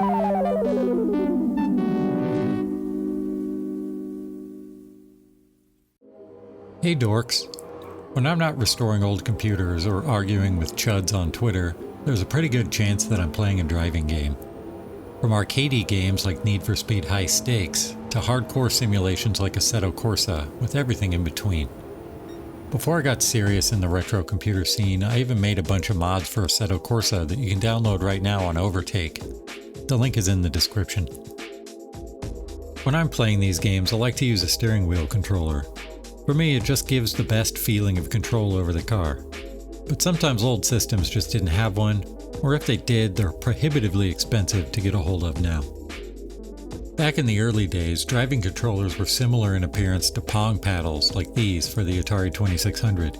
Hey dorks. When I'm not restoring old computers or arguing with chuds on Twitter, there's a pretty good chance that I'm playing a driving game. From arcadey games like Need for Speed High Stakes, to hardcore simulations like Assetto Corsa, with everything in between. Before I got serious in the retro computer scene, I even made a bunch of mods for Assetto Corsa that you can download right now on Overtake. The link is in the description. When I'm playing these games, I like to use a steering wheel controller. For me, it just gives the best feeling of control over the car. But sometimes old systems just didn't have one, or if they did, they're prohibitively expensive to get a hold of now. Back in the early days, driving controllers were similar in appearance to Pong paddles like these for the Atari 2600.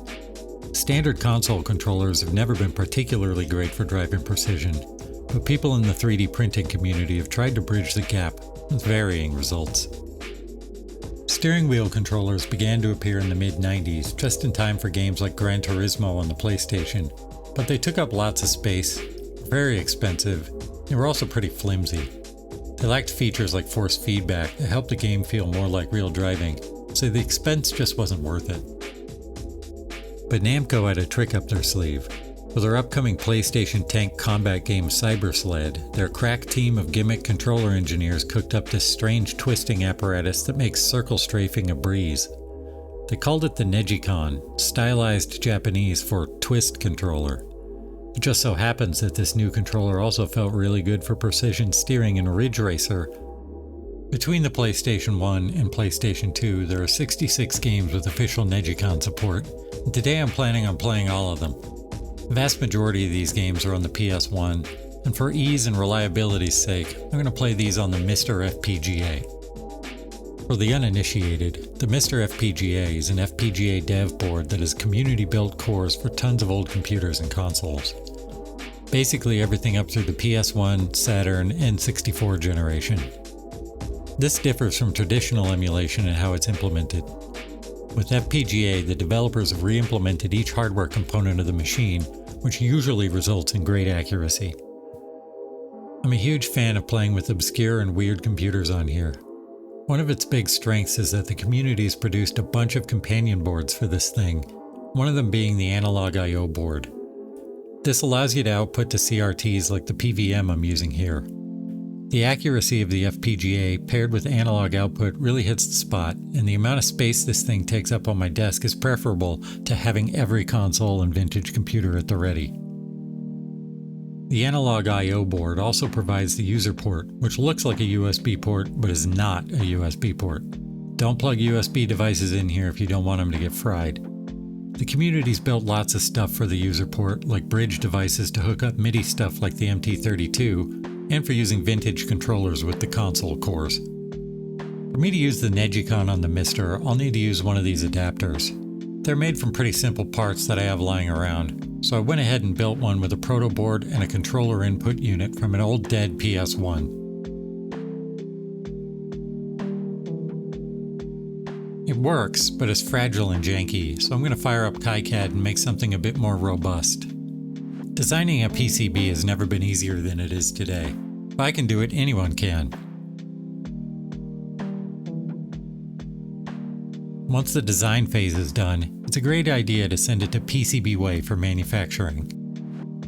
Standard console controllers have never been particularly great for driving precision, but people in the 3D printing community have tried to bridge the gap with varying results. Steering wheel controllers began to appear in the mid-90s, just in time for games like Gran Turismo on the PlayStation, but they took up lots of space, were very expensive, and were also pretty flimsy. They lacked features like force feedback that helped the game feel more like real driving, so the expense just wasn't worth it. But Namco had a trick up their sleeve. For their upcoming PlayStation tank combat game Cyber Sled, their crack team of gimmick controller engineers cooked up this strange twisting apparatus that makes circle strafing a breeze. They called it the NeGcon, stylized Japanese for twist controller. It just so happens that this new controller also felt really good for precision steering in Ridge Racer. Between the PlayStation 1 and PlayStation 2, there are 66 games with official NeGcon support, and today I'm planning on playing all of them. The vast majority of these games are on the PS1, and for ease and reliability's sake, I'm going to play these on the MiSTer FPGA. For the uninitiated, the MiSTer FPGA is an FPGA dev board that has community-built cores for tons of old computers and consoles. Basically everything up through the PS1, Saturn, and 64 generation. This differs from traditional emulation in how it's implemented. With FPGA, the developers have re-implemented each hardware component of the machine, which usually results in great accuracy. I'm a huge fan of playing with obscure and weird computers on here. One of its big strengths is that the community has produced a bunch of companion boards for this thing, one of them being the analog I/O board. This allows you to output to CRTs like the PVM I'm using here. The accuracy of the FPGA paired with analog output really hits the spot, and the amount of space this thing takes up on my desk is preferable to having every console and vintage computer at the ready. The analog I/O board also provides the user port, which looks like a USB port but is not a USB port. Don't plug USB devices in here if you don't want them to get fried. The community's built lots of stuff for the user port, like bridge devices to hook up MIDI stuff like the MT32, and for using vintage controllers with the console cores. For me to use the NeGcon on the MiSTer, I'll need to use one of these adapters. They're made from pretty simple parts that I have lying around, so I went ahead and built one with a proto board and a controller input unit from an old dead PS1. It works, but it's fragile and janky, so I'm going to fire up KiCad and make something a bit more robust. Designing a PCB has never been easier than it is today. If I can do it, anyone can. Once the design phase is done, it's a great idea to send it to PCBWay for manufacturing.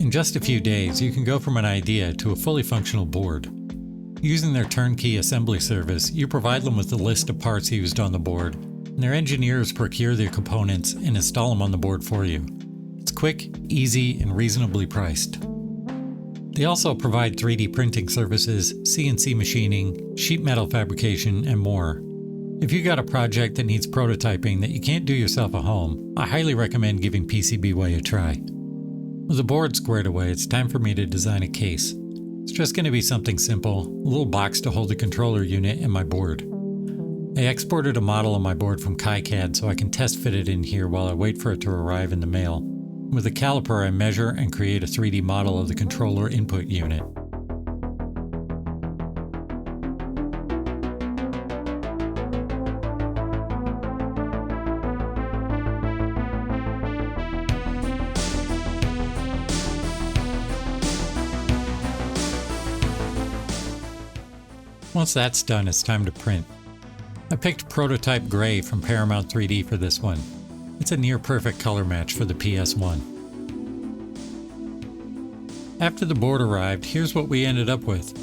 In just a few days, you can go from an idea to a fully functional board. Using their turnkey assembly service, you provide them with a list of parts used on the board, and their engineers procure the components and install them on the board for you. It's quick, easy, and reasonably priced. They also provide 3D printing services, CNC machining, sheet metal fabrication, and more. If you got a project that needs prototyping that you can't do yourself at home, I highly recommend giving PCBWay a try. With the board squared away, it's time for me to design a case. It's just going to be something simple, a little box to hold the controller unit and my board. I exported a model of my board from KiCad so I can test fit it in here while I wait for it to arrive in the mail. With a caliper, I measure and create a 3D model of the controller input unit. Once that's done, it's time to print. I picked Prototype Gray from Paramount 3D for this one. It's a near perfect color match for the PS1. After the board arrived, here's what we ended up with.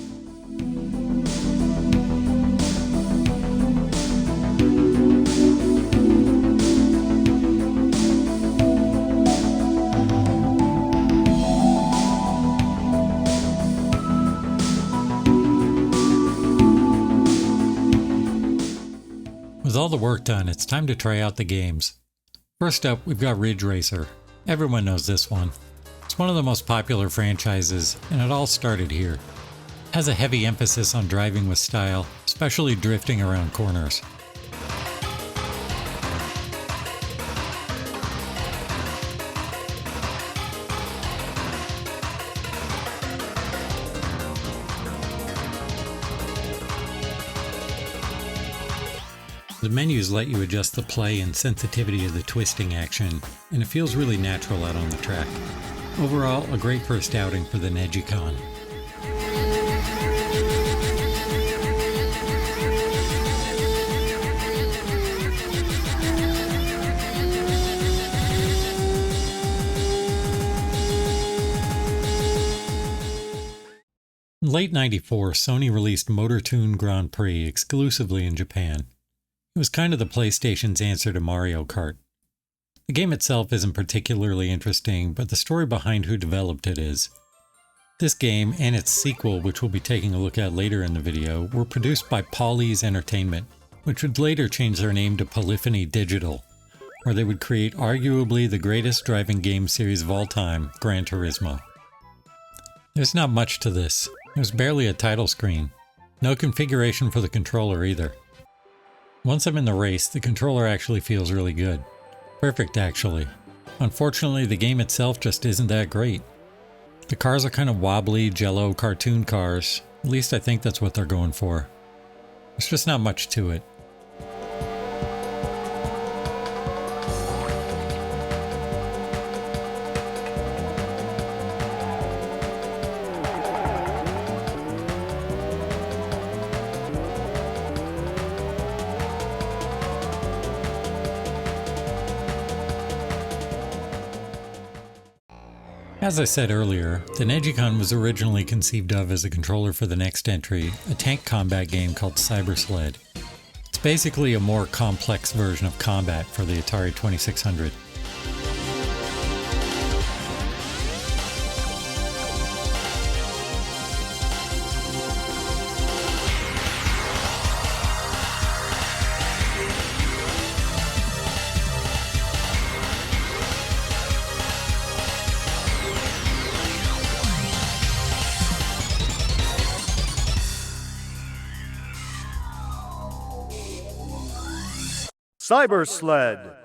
With all the work done, it's time to try out the games. First up, we've got Ridge Racer. Everyone knows this one. It's one of the most popular franchises, and it all started here. It has a heavy emphasis on driving with style, especially drifting around corners. The menus let you adjust the play and sensitivity of the twisting action, and it feels really natural out on the track. Overall, a great first outing for the NeGcon. In late '94, Sony released Motor Toon Grand Prix exclusively in Japan. It was kind of the PlayStation's answer to Mario Kart. The game itself isn't particularly interesting, but the story behind who developed it is. This game, and its sequel, which we'll be taking a look at later in the video, were produced by Polly's Entertainment, which would later change their name to Polyphony Digital, where they would create arguably the greatest driving game series of all time, Gran Turismo. There's not much to this. There's barely a title screen. No configuration for the controller either. Once I'm in the race, the controller actually feels really good. Perfect, actually. Unfortunately, the game itself just isn't that great. The cars are kind of wobbly, jello cartoon cars. At least I think that's what they're going for. There's just not much to it. As I said earlier, the NeGcon was originally conceived of as a controller for the next entry, a tank combat game called Cyber Sled. It's basically a more complex version of Combat for the Atari 2600. Cyber Sled.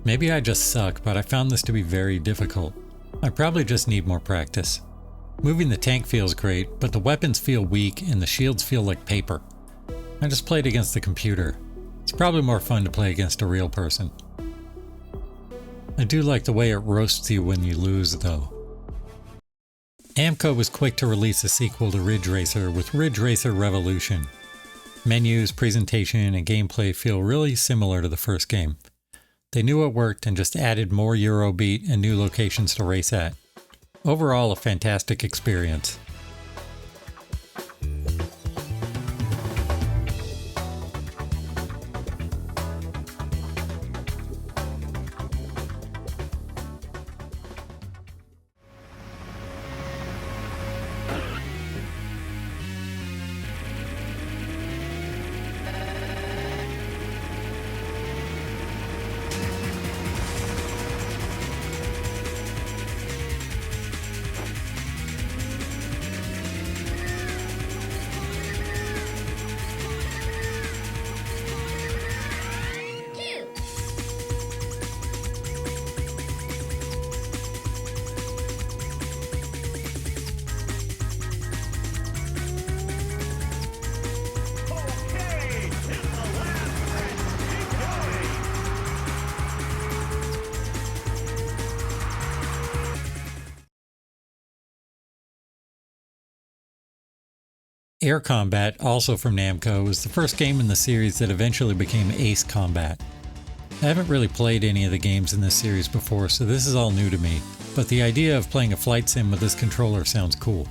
Maybe I just suck, but I found this to be very difficult. I probably just need more practice. Moving the tank feels great, but the weapons feel weak and the shields feel like paper. I just played against the computer. It's probably more fun to play against a real person. I do like the way it roasts you when you lose, though. Namco was quick to release a sequel to Ridge Racer with Ridge Racer Revolution. Menus, presentation, and gameplay feel really similar to the first game. They knew it worked and just added more Eurobeat and new locations to race at. Overall, a fantastic experience. Air Combat, also from Namco, was the first game in the series that eventually became Ace Combat. I haven't really played any of the games in this series before, so this is all new to me, but the idea of playing a flight sim with this controller sounds cool.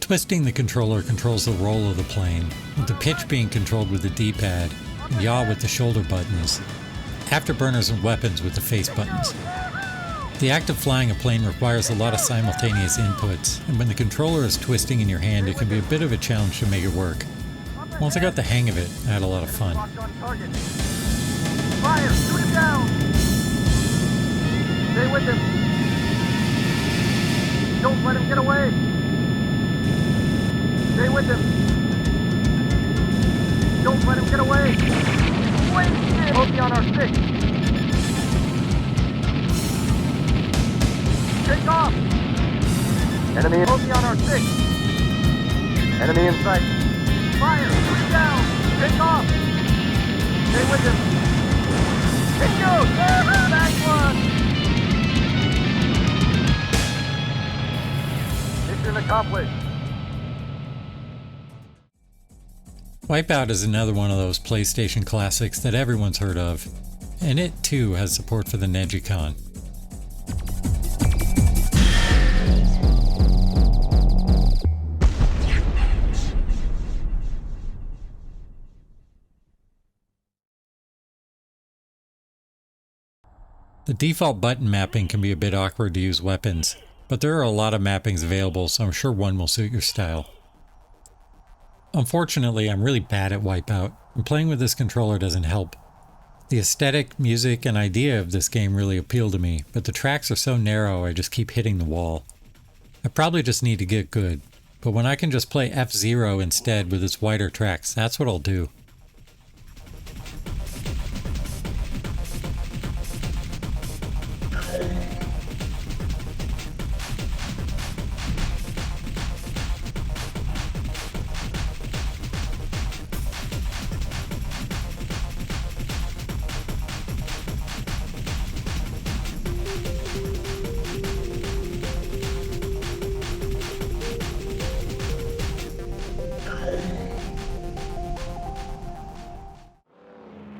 Twisting the controller controls the roll of the plane, with the pitch being controlled with the D-pad, and yaw with the shoulder buttons, afterburners and weapons with the face buttons. The act of flying a plane requires a lot of simultaneous inputs, and when the controller is twisting in your hand, it can be a bit of a challenge to make it work. Once I got the hang of it, I had a lot of fun. Fire! Shoot him down! Stay with him! Don't let him get away! Stay with him! Don't let him get away! Wait! Hold me on our stick! Take off! Enemy! Hold me on our stick! Enemy in sight! Fire! Shoot him down! Take off! Stay with him! Take you! Back one! Mission accomplished! Wipeout is another one of those PlayStation classics that everyone's heard of, and it too has support for the NeGcon. The default button mapping can be a bit awkward to use weapons, but there are a lot of mappings available, so I'm sure one will suit your style. Unfortunately, I'm really bad at Wipeout, and playing with this controller doesn't help. The aesthetic, music, and idea of this game really appeal to me, but the tracks are so narrow I just keep hitting the wall. I probably just need to get good, but when I can just play F-Zero instead with its wider tracks, that's what I'll do.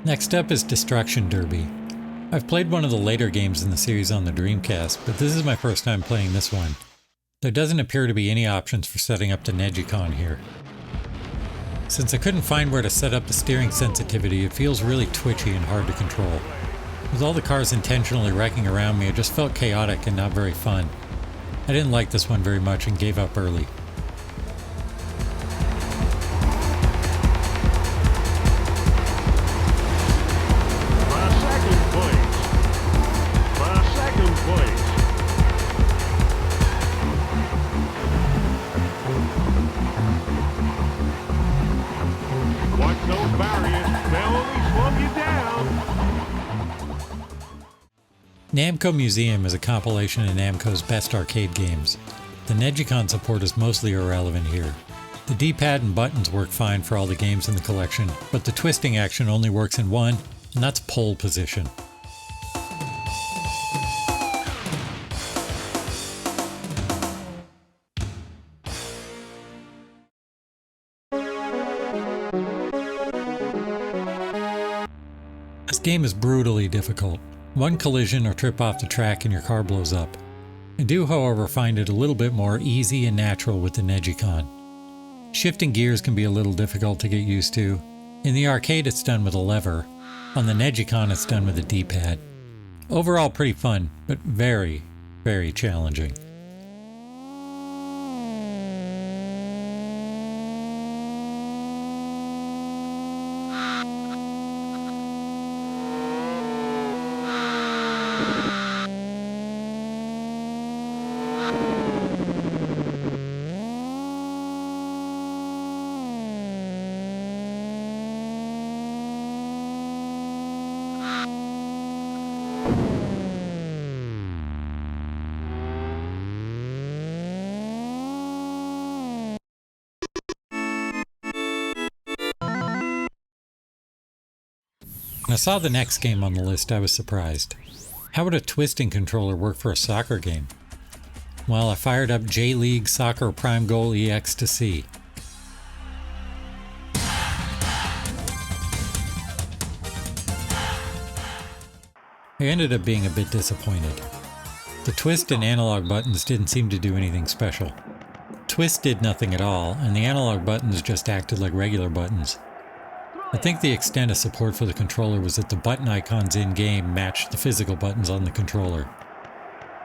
Next up is Destruction Derby. I've played one of the later games in the series on the Dreamcast, but this is my first time playing this one. There doesn't appear to be any options for setting up the NeGcon here. Since I couldn't find where to set up the steering sensitivity, it feels really twitchy and hard to control. With all the cars intentionally wrecking around me, it just felt chaotic and not very fun. I didn't like this one very much and gave up early. Namco Museum is a compilation of Namco's best arcade games. The NeGcon support is mostly irrelevant here. The D-pad and buttons work fine for all the games in the collection, but the twisting action only works in one, and that's pole position. This game is brutally difficult. One collision or trip off the track and your car blows up. I do, however, find it a little bit more easy and natural with the NeGcon. Shifting gears can be a little difficult to get used to. In the arcade it's done with a lever. On the NeGcon it's done with a D-pad. Overall pretty fun, but very, very challenging. When I saw the next game on the list, I was surprised. How would a twisting controller work for a soccer game? Well, I fired up J-League Soccer Prime Goal EX to see. I ended up being a bit disappointed. The twist and analog buttons didn't seem to do anything special. Twist did nothing at all, and the analog buttons just acted like regular buttons. I think the extent of support for the controller was that the button icons in-game matched the physical buttons on the controller.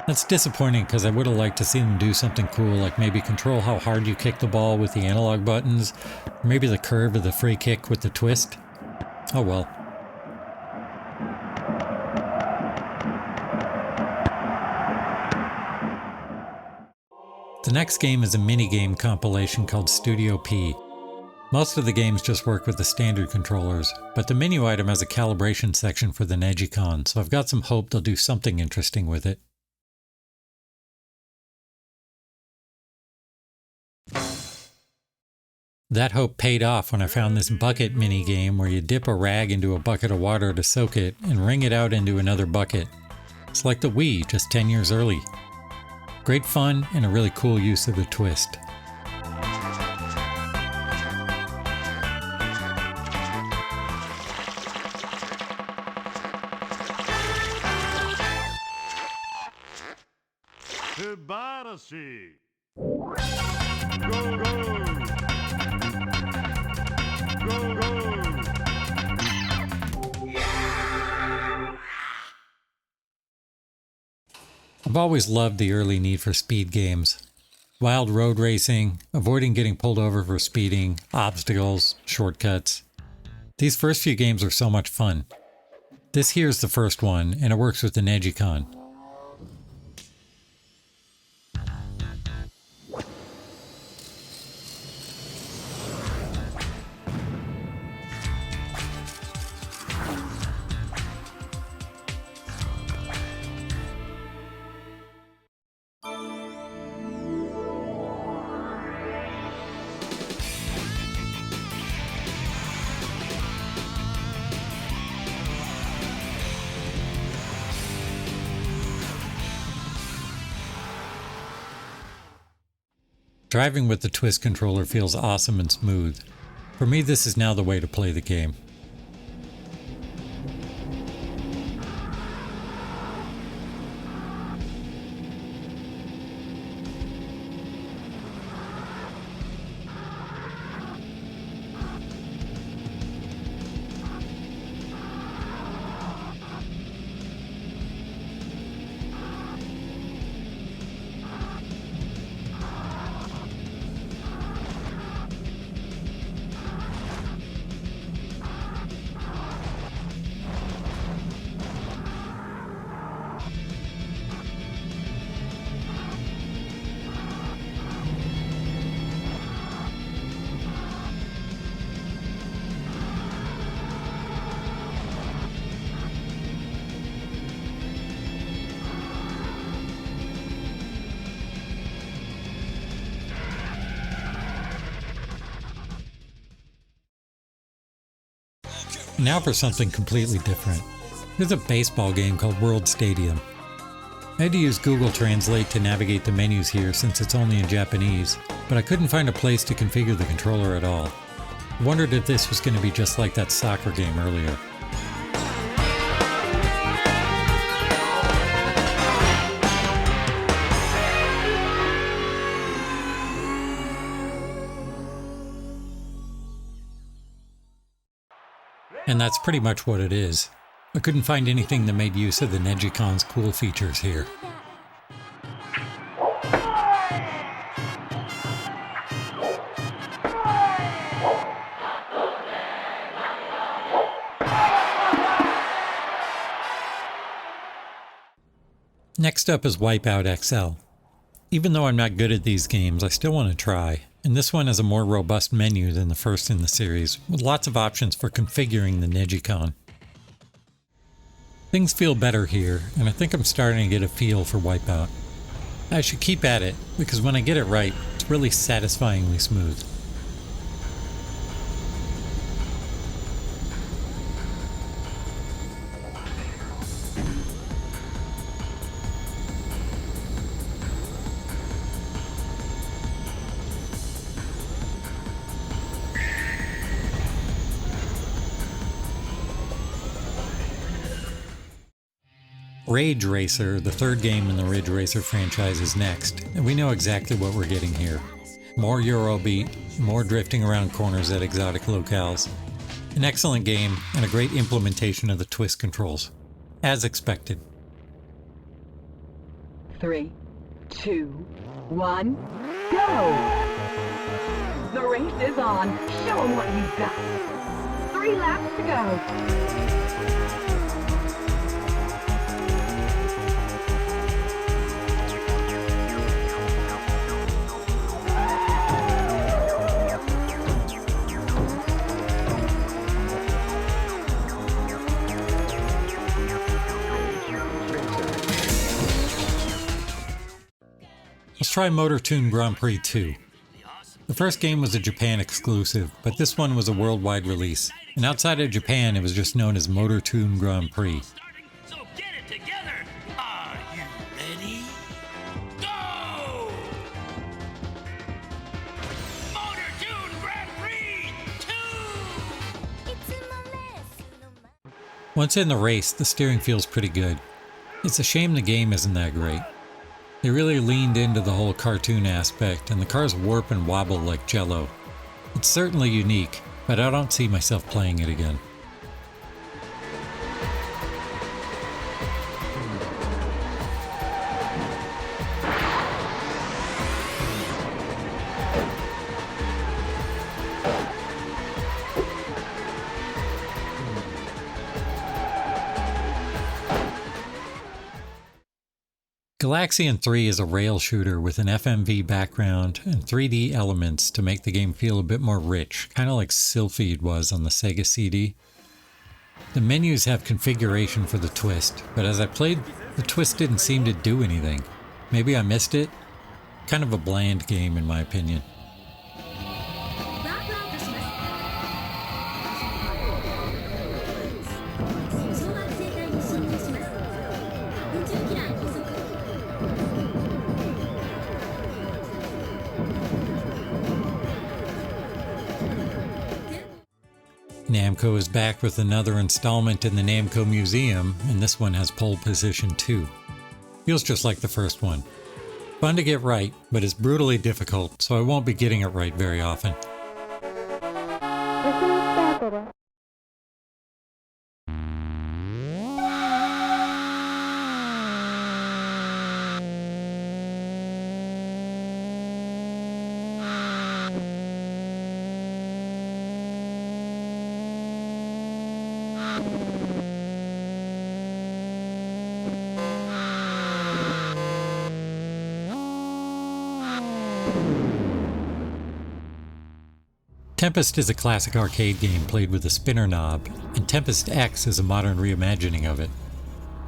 That's disappointing because I would have liked to see them do something cool, like maybe control how hard you kick the ball with the analog buttons, or maybe the curve of the free kick with the twist. Oh well. The next game is a minigame compilation called Studio P. Most of the games just work with the standard controllers, but the menu item has a calibration section for the NeGcon, so I've got some hope they'll do something interesting with it. That hope paid off when I found this bucket minigame where you dip a rag into a bucket of water to soak it and wring it out into another bucket. It's like the Wii, just 10 years early. Great fun and a really cool use of the twist. Compatibility. Go, go. Go, go. I've always loved the early Need for Speed games. Wild road racing, avoiding getting pulled over for speeding, obstacles, shortcuts. These first few games are so much fun. This here's the first one, and it works with the NeGcon. Driving with the twist controller feels awesome and smooth. For me, this is now the way to play the game. Now for something completely different. There's a baseball game called World Stadium. I had to use Google Translate to navigate the menus here since it's only in Japanese, but I couldn't find a place to configure the controller at all. I wondered if this was going to be just like that soccer game earlier. And that's pretty much what it is. I couldn't find anything that made use of the NeGcon's cool features here. Next up is Wipeout XL. Even though I'm not good at these games, I still want to try. And this one has a more robust menu than the first in the series, with lots of options for configuring the NeGcon. Things feel better here, and I think I'm starting to get a feel for Wipeout. I should keep at it, because when I get it right, it's really satisfyingly smooth. Rage Racer, the third game in the Ridge Racer franchise, is next, and we know exactly what we're getting here. More Eurobeat, more drifting around corners at exotic locales, an excellent game, and a great implementation of the twist controls. As expected. 3, 2, 1, go! The race is on. Show 'em what you've got. 3 laps to go. Let's try Motor Tune Grand Prix 2. The first game was a Japan exclusive, but this one was a worldwide release, and outside of Japan it was just known as Motor Tune Grand Prix. So get it together. Are you ready? Go! Motor Tune Grand Prix 2! Once in the race, the steering feels pretty good. It's a shame the game isn't that great. They really leaned into the whole cartoon aspect, and the cars warp and wobble like jello. It's certainly unique, but I don't see myself playing it again. Galaxian 3 is a rail shooter with an FMV background and 3D elements to make the game feel a bit more rich, kind of like Sylphied was on the Sega CD. The menus have configuration for the twist, but as I played, the twist didn't seem to do anything. Maybe I missed it? Kind of a bland game in my opinion. Namco is back with another installment in the Namco Museum, and this one has pole position too. Feels just like the first one. Fun to get right, but it's brutally difficult, so I won't be getting it right very often. Tempest is a classic arcade game played with a spinner knob, and Tempest X is a modern reimagining of it.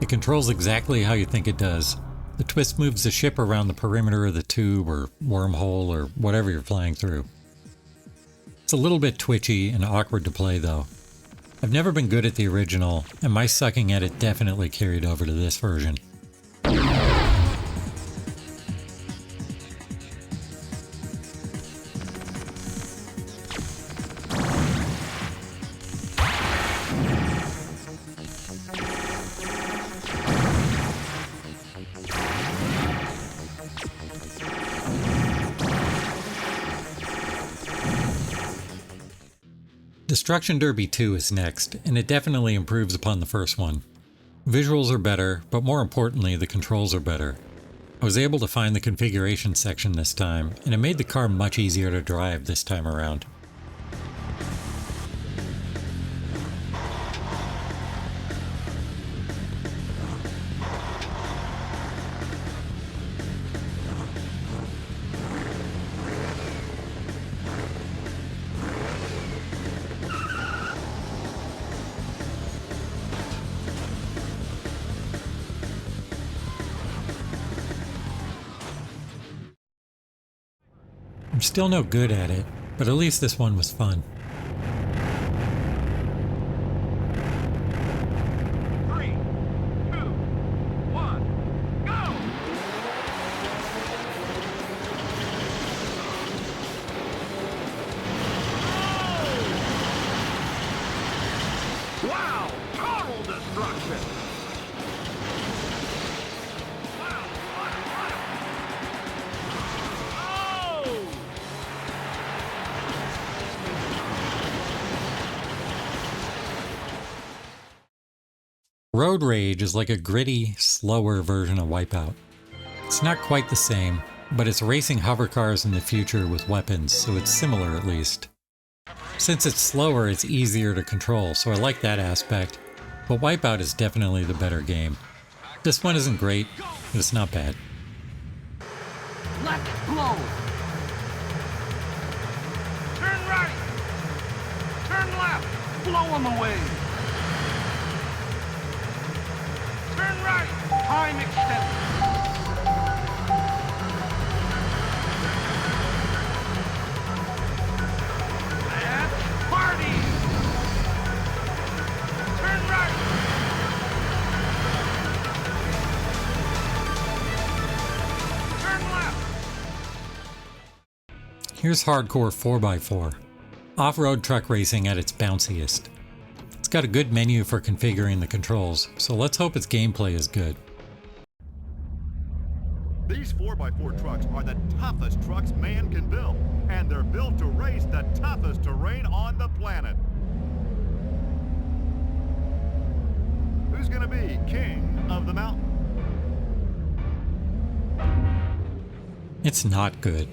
It controls exactly how you think it does. The twist moves the ship around the perimeter of the tube or wormhole or whatever you're flying through. It's a little bit twitchy and awkward to play though. I've never been good at the original, and my sucking at it definitely carried over to this version. Destruction Derby 2 is next, and it definitely improves upon the first one. Visuals are better, but more importantly, the controls are better. I was able to find the configuration section this time, and it made the car much easier to drive this time around. I'm still no good at it, but at least this one was fun. 3, 2, 1, go! Wow! Total destruction! Road Rage is like a gritty, slower version of Wipeout. It's not quite the same, but it's racing hover cars in the future with weapons, so it's similar at least. Since it's slower, it's easier to control, so I like that aspect, but Wipeout is definitely the better game. This one isn't great, but it's not bad. Let's blow! Turn right! Turn left! Blow them away! Turn right! Time extended! Let's party! Turn right! Turn left! Here's hardcore 4x4. Off-road truck racing at its bounciest. It's got a good menu for configuring the controls, so let's hope its gameplay is good. These 4x4 trucks are the toughest trucks man can build, and they're built to race the toughest terrain on the planet. Who's gonna be king of the mountain? It's not good.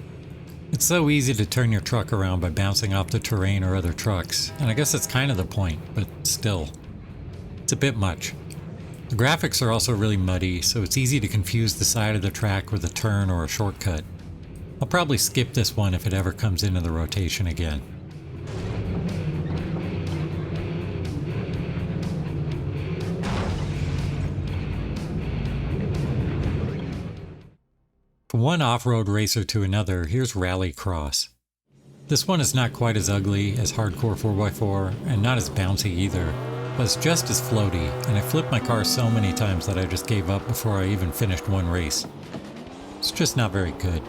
It's so easy to turn your truck around by bouncing off the terrain or other trucks, and I guess that's kind of the point, but still. It's a bit much. The graphics are also really muddy, so it's easy to confuse the side of the track with a turn or a shortcut. I'll probably skip this one if it ever comes into the rotation again. From one off-road racer to another, here's Rally Cross. This one is not quite as ugly as Hardcore 4x4, and not as bouncy either, but it's just as floaty, and I flipped my car so many times that I just gave up before I even finished one race. It's just not very good.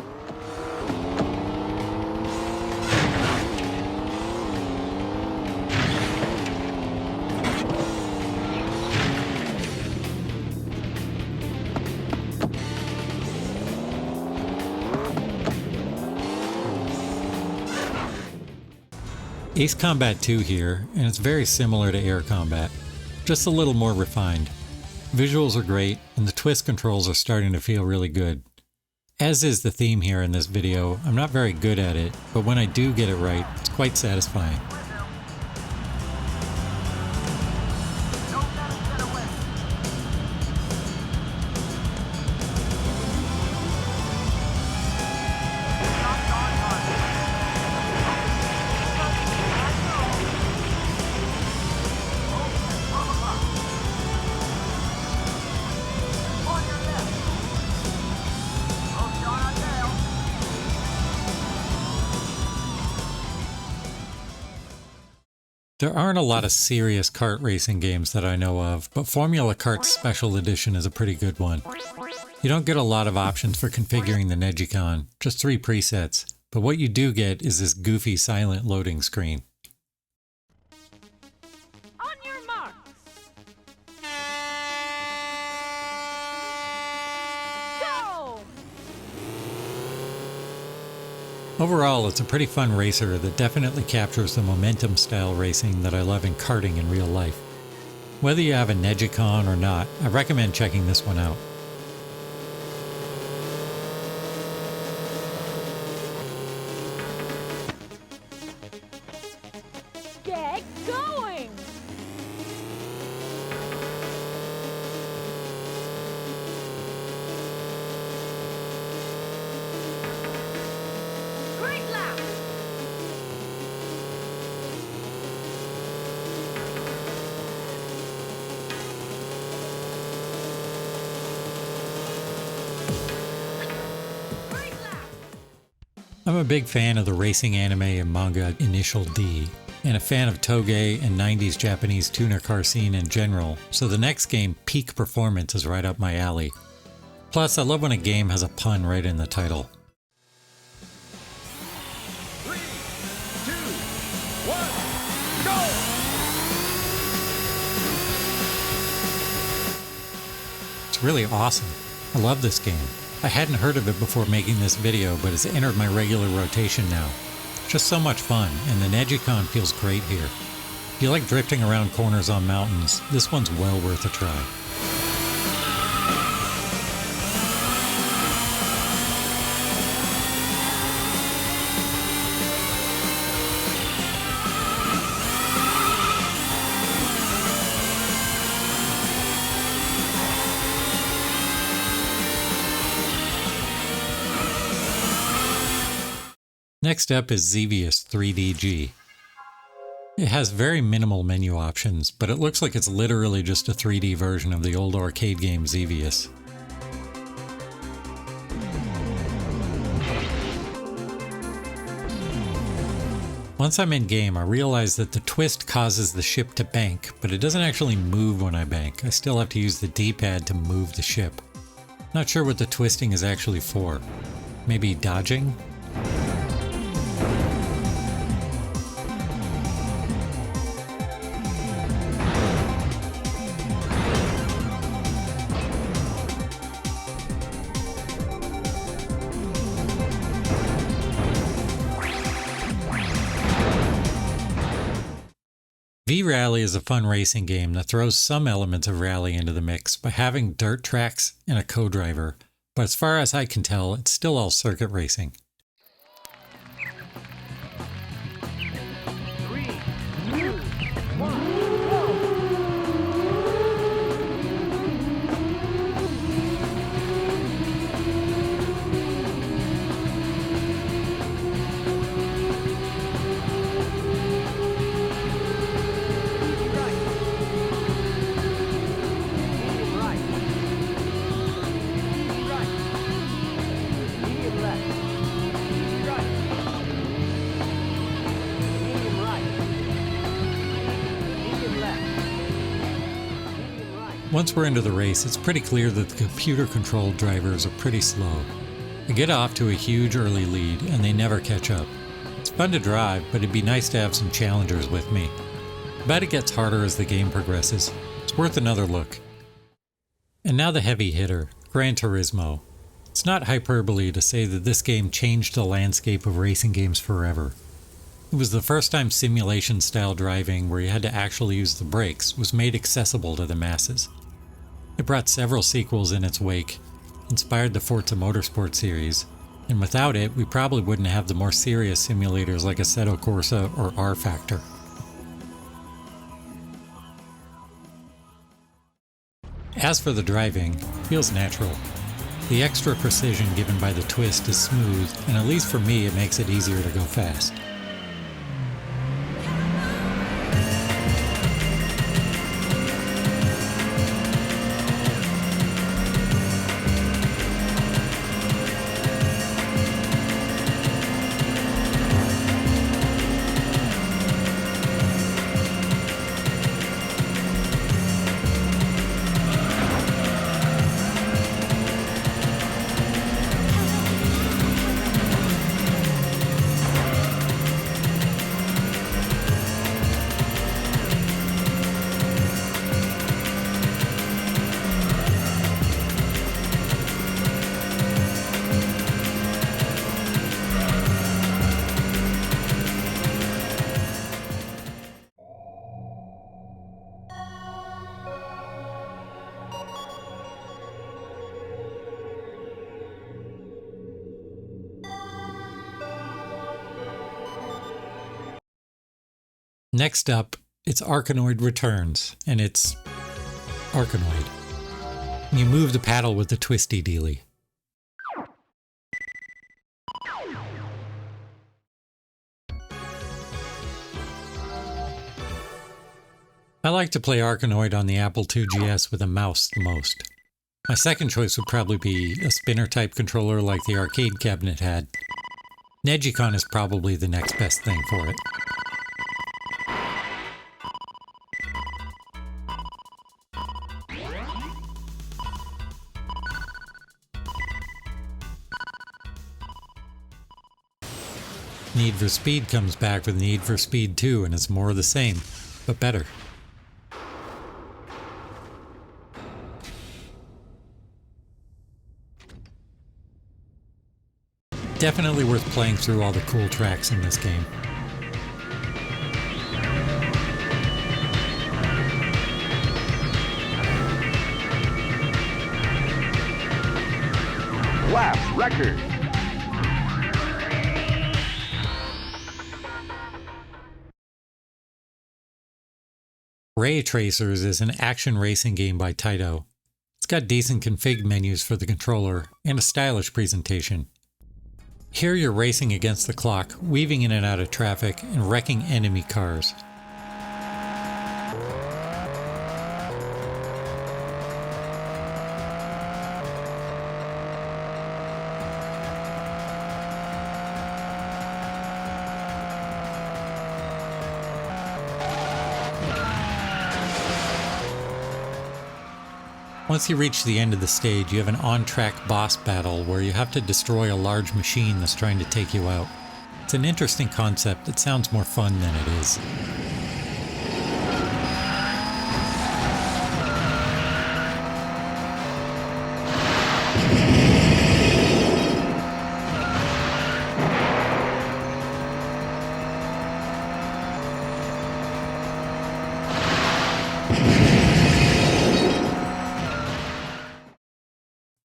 Ace Combat 2 here, and it's very similar to Air Combat, just a little more refined. Visuals are great, and the twist controls are starting to feel really good. As is the theme here in this video, I'm not very good at it, but when I do get it right, it's quite satisfying. There aren't a lot of serious kart racing games that I know of, but Formula Kart Special Edition is a pretty good one. You don't get a lot of options for configuring the NeGcon, just 3 presets, but what you do get is this goofy silent loading screen. On your marks. Go! Overall, it's a pretty fun racer that definitely captures the momentum style racing that I love in karting in real life. Whether you have a NeGcon or not, I recommend checking this one out. Get going! Great lap! Great lap! I'm a big fan of the racing anime and manga Initial D, and a fan of Toge and 90s Japanese tuner car scene in general, so the next game, Peak Performance, is right up my alley. Plus, I love when a game has a pun right in the title. 3, 2, 1, go! It's really awesome. I love this game. I hadn't heard of it before making this video, but it's entered my regular rotation now. Just so much fun, and the NeGcon feels great here. If you like drifting around corners on mountains, this one's well worth a try. Next up is Xevious 3DG. It has very minimal menu options, but it looks like it's literally just a 3D version of the old arcade game Xevious. Once I'm in game, I realize that the twist causes the ship to bank, but it doesn't actually move when I bank. I still have to use the D-pad to move the ship. Not sure what the twisting is actually for. Maybe dodging? V-Rally is a fun racing game that throws some elements of rally into the mix by having dirt tracks and a co-driver, but as far as I can tell, it's still all circuit racing. 3, 2, 1, go! Once we're into the race, it's pretty clear that the computer-controlled drivers are pretty slow. I get off to a huge early lead, and they never catch up. It's fun to drive, but it'd be nice to have some challengers with me. I bet it gets harder as the game progresses. It's worth another look. And now the heavy hitter, Gran Turismo. It's not hyperbole to say that this game changed the landscape of racing games forever. It was the first time simulation-style driving, where you had to actually use the brakes, was made accessible to the masses. It brought several sequels in its wake, inspired the Forza Motorsport series, and without it, we probably wouldn't have the more serious simulators like Assetto Corsa or R-Factor. As for the driving, it feels natural. The extra precision given by the twist is smooth, and at least for me it makes it easier to go fast. Next up, it's Arkanoid Returns, and it's Arkanoid. You move the paddle with the twisty dealy. I like to play Arkanoid on the Apple II GS with a mouse the most. My second choice would probably be a spinner type controller like the arcade cabinet had. NeGcon is probably the next best thing for it. Need for Speed comes back with Need for Speed 2, and it's more of the same, but better. Definitely worth playing through all the cool tracks in this game. record. Ray Tracers is an action racing game by Taito. It's got decent config menus for the controller and a stylish presentation. Here you're racing against the clock, weaving in and out of traffic, and wrecking enemy cars. Once you reach the end of the stage, you have an on-track boss battle where you have to destroy a large machine that's trying to take you out. It's an interesting concept that sounds more fun than it is.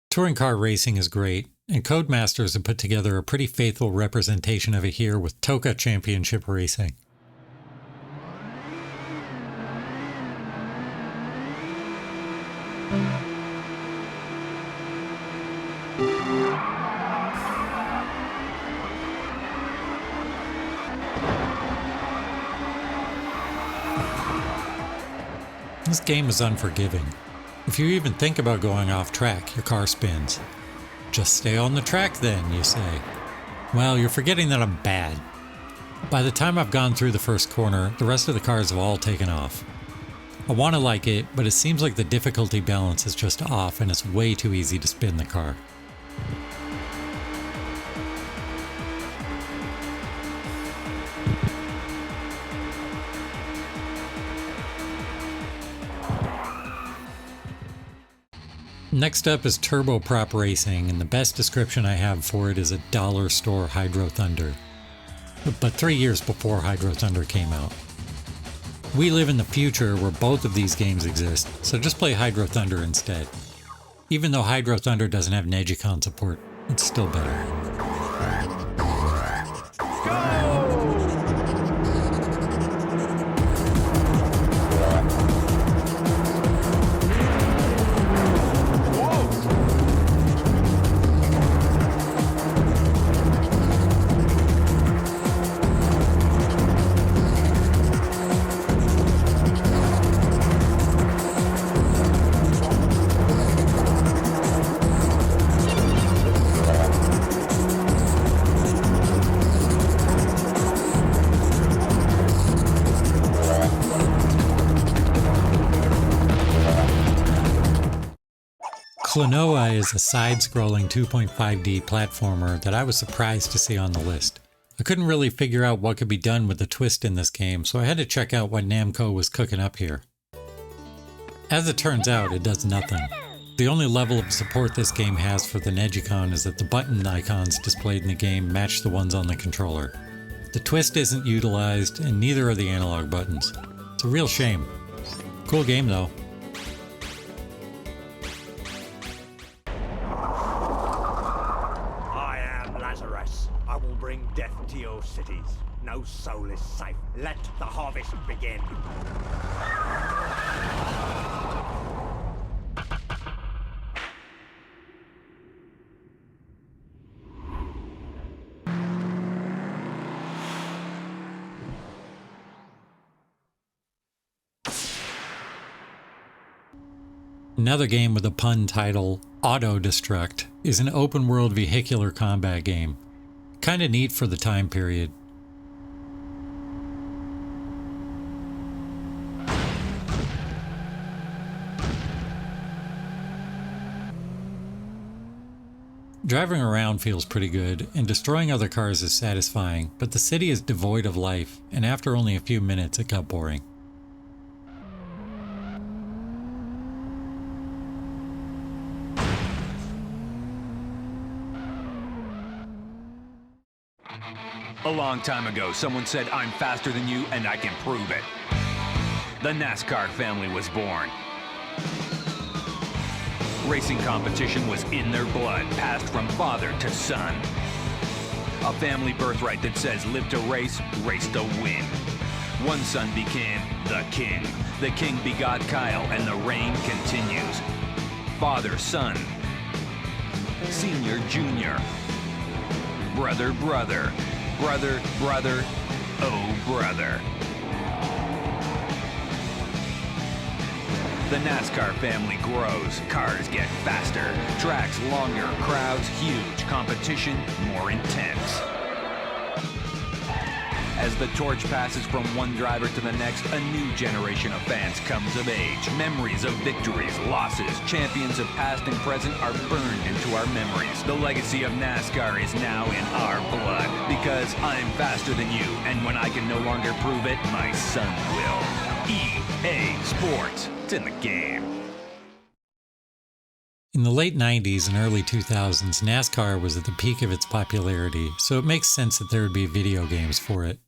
Touring car racing is great, and Codemasters have put together a pretty faithful representation of it here with Toka Championship Racing. This game is unforgiving. If you even think about going off track, your car spins. Just stay on the track then, you say. Well, you're forgetting that I'm bad. By the time I've gone through the first corner, the rest of the cars have all taken off. I want to like it, but it seems like the difficulty balance is just off and it's way too easy to spin the car. Next up is Turboprop Racing, and the best description I have for it is a dollar store Hydro Thunder. But 3 years before Hydro Thunder came out. We live in the future where both of these games exist, so just play Hydro Thunder instead. Even though Hydro Thunder doesn't have NeGcon support, it's still better. Klonoa is a side-scrolling 2.5D platformer that I was surprised to see on the list. I couldn't really figure out what could be done with the twist in this game, so I had to check out what Namco was cooking up here. As it turns out, it does nothing. The only level of support this game has for the NeGcon is that the button icons displayed in the game match the ones on the controller. The twist isn't utilized, and neither are the analog buttons. It's a real shame. Cool game though. I will bring death to your cities. No soul is safe. Let the harvest begin. Another game with a pun title, Auto Destruct, is an open-world vehicular combat game. Kinda neat for the time period. Driving around feels pretty good, and destroying other cars is satisfying, but the city is devoid of life, and after only a few minutes it got boring. A long time ago, someone said, "I'm faster than you, and I can prove it." The NASCAR family was born. Racing competition was in their blood, passed from father to son. A family birthright that says live to race, race to win. One son became the king. The king begot Kyle, and the reign continues. Father, son, senior, junior, brother, brother, brother, brother, oh brother. The NASCAR family grows, cars get faster, tracks longer, crowds huge, competition more intense. As the torch passes from one driver to the next, a new generation of fans comes of age. Memories of victories, losses, champions of past and present are burned into our memories. The legacy of NASCAR is now in our blood, because I'm faster than you, and when I can no longer prove it, my son will. EA Sports. It's in the game. In the late 90s and early 2000s, NASCAR was at the peak of its popularity, so it makes sense that there would be video games for it.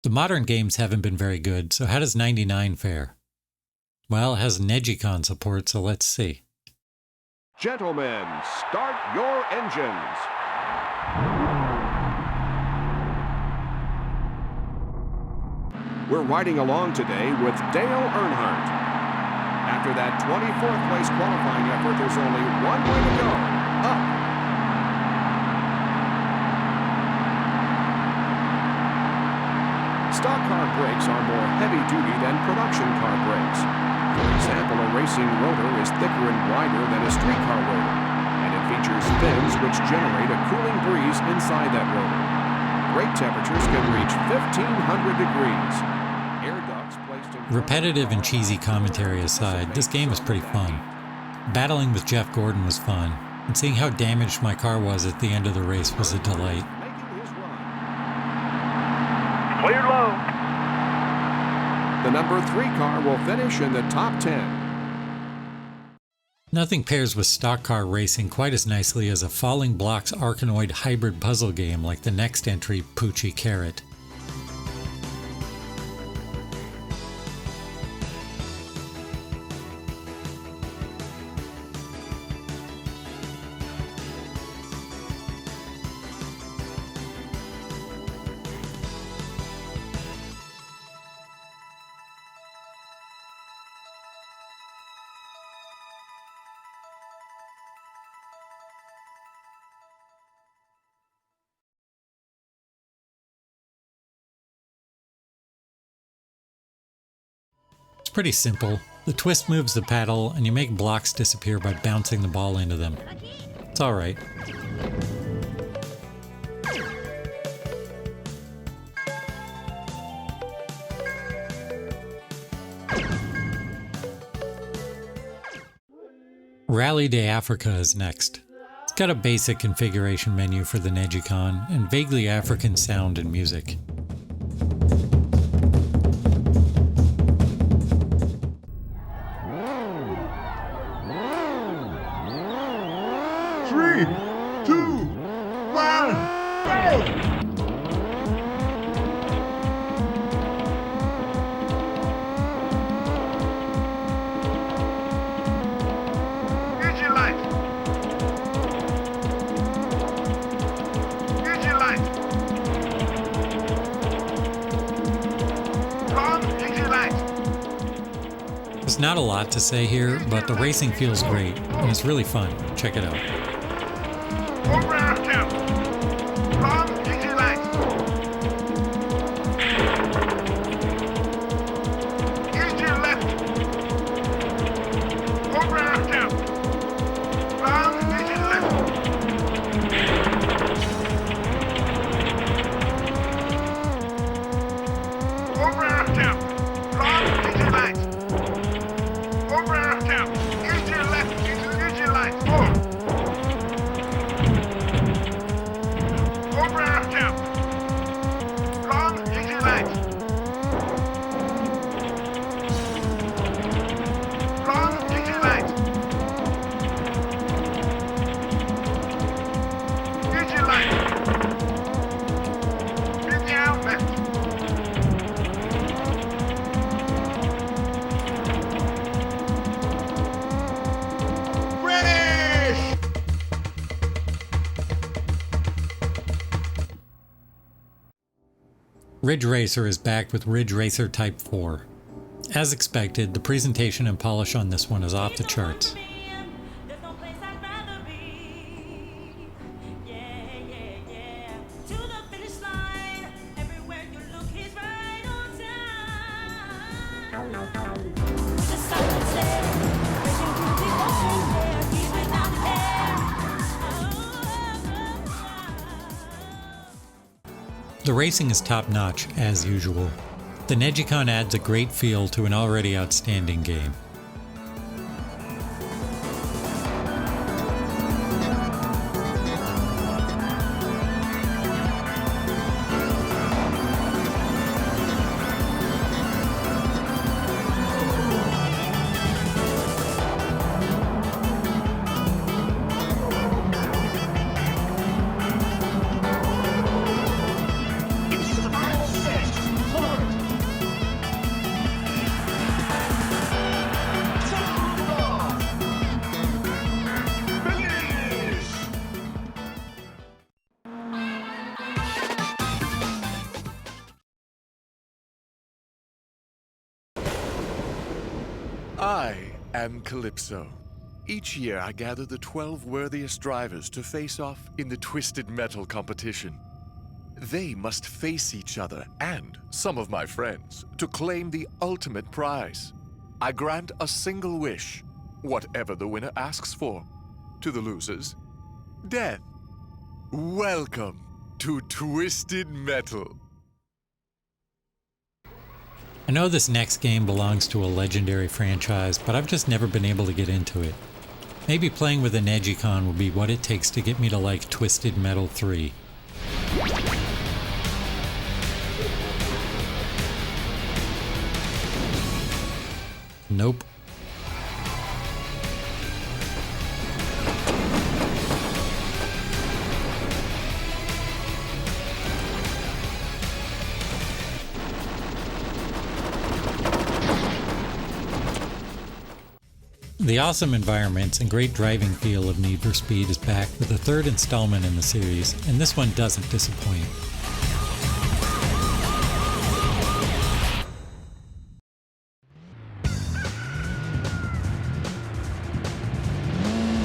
The modern games haven't been very good, so how does 99 fare? Well, it has NeGcon support, so let's see. Gentlemen, start your engines. We're riding along today with Dale Earnhardt. After that 24th place qualifying effort, there's only one way to go, up. Stock car brakes are more heavy-duty than production car brakes. For example, a racing rotor is thicker and wider than a street car rotor, and it features fins which generate a cooling breeze inside that rotor. Brake temperatures can reach 1,500 degrees. Air ducts placed in Repetitive and cheesy commentary aside, this game is pretty fun. Battling with Jeff Gordon was fun, and seeing how damaged my car was at the end of the race was a delight. making his run. Cleared low. The number 3 car will finish in the top 10. Nothing pairs with stock car racing quite as nicely as a Falling Blocks Arkanoid hybrid puzzle game like the next entry, Poochie Carrot. Pretty simple. The twist moves the paddle, and you make blocks disappear by bouncing the ball into them. It's alright. Rally Day Africa is next. It's got a basic configuration menu for the NeGcon, and vaguely African sound and music. There's not a lot to say here, but the racing feels great, and it's really fun. Check it out. Ridge Racer is back with Ridge Racer Type 4. As expected, the presentation and polish on this one is off the charts. The racing is top-notch, as usual. The NeGcon adds a great feel to an already outstanding game. I am Calypso. Each year I gather the 12 worthiest drivers to face off in the Twisted Metal competition. They must face each other and some of my friends to claim the ultimate prize. I grant a single wish, whatever the winner asks for. To the losers, death. Welcome to Twisted Metal. I know this next game belongs to a legendary franchise, but I've just never been able to get into it. Maybe playing with a NeGcon will be what it takes to get me to like Twisted Metal 3. Nope. The awesome environments and great driving feel of Need for Speed is back with the third installment in the series, and this one doesn't disappoint.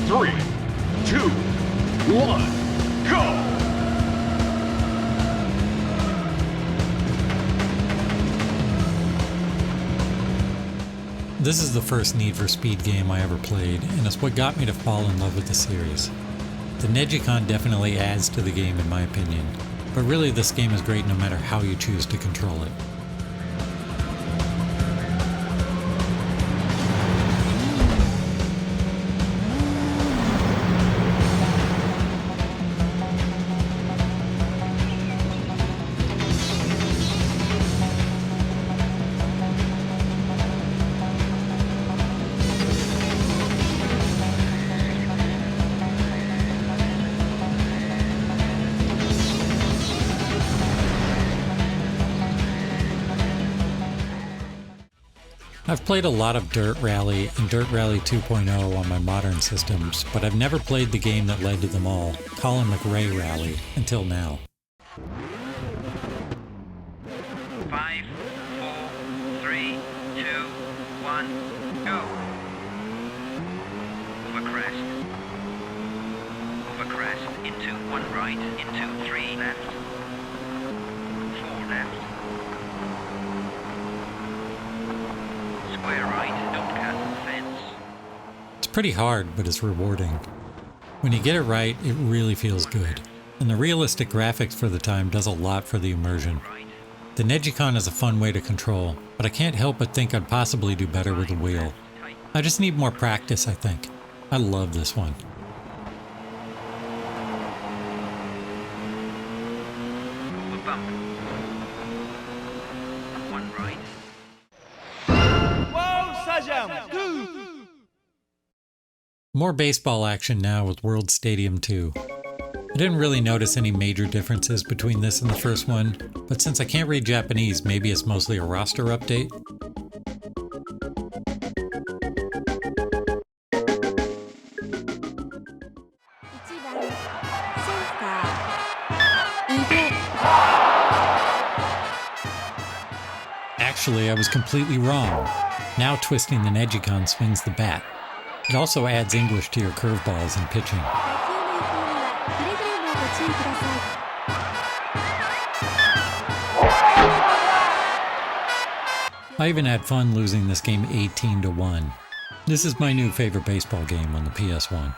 Three, two, one, go! This is the first Need for Speed game I ever played, and it's what got me to fall in love with the series. The NeGcon definitely adds to the game in my opinion, but really this game is great no matter how you choose to control it. I've played a lot of Dirt Rally and Dirt Rally 2.0 on my modern systems, but I've never played the game that led to them all, Colin McRae Rally, until now. 5, 4, 3, 2, 1, go! Over crest. Over crest, into 1 right, into 3 left. 4 left. Square right, don't cut the fence. It's pretty hard, but it's rewarding. When you get it right, it really feels good. And the realistic graphics for the time does a lot for the immersion. The NeGcon is a fun way to control, but I can't help but think I'd possibly do better with a wheel. I just need more practice, I think. I love this one. More baseball action now with World Stadium 2. I didn't really notice any major differences between this and the first one, but since I can't read Japanese, maybe it's mostly a roster update. Actually, I was completely wrong. Now twisting the NeGcon swings the bat. It also adds English to your curveballs and pitching. I even had fun losing this game 18-1. This is my new favorite baseball game on the PS1.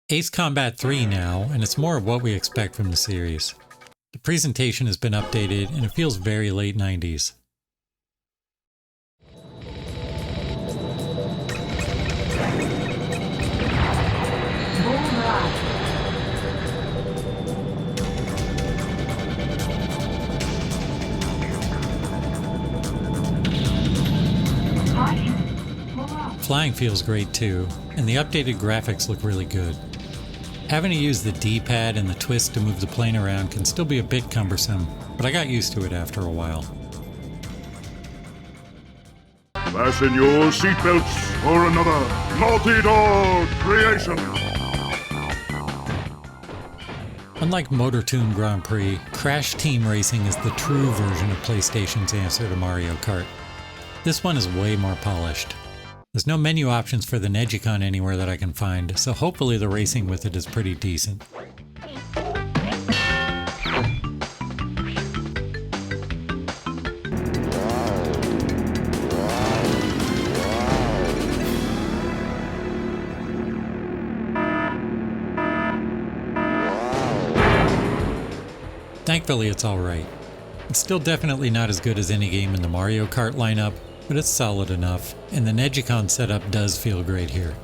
Ace Combat 3 now, and it's more of what we expect from the series. The presentation has been updated, and it feels very late 90s. Flying feels great too, and the updated graphics look really good. Having to use the D-pad and the twist to move the plane around can still be a bit cumbersome, but I got used to it after a while. Fasten your seatbelts for another Naughty Dog creation. Unlike Motor Tune Grand Prix, Crash Team Racing is the true version of PlayStation's answer to Mario Kart. This one is way more polished. There's no menu options for the NeGcon anywhere that I can find, so hopefully the racing with it is pretty decent. Thankfully it's alright. It's still definitely not as good as any game in the Mario Kart lineup, but it's solid enough, and the NeGcon setup does feel great here.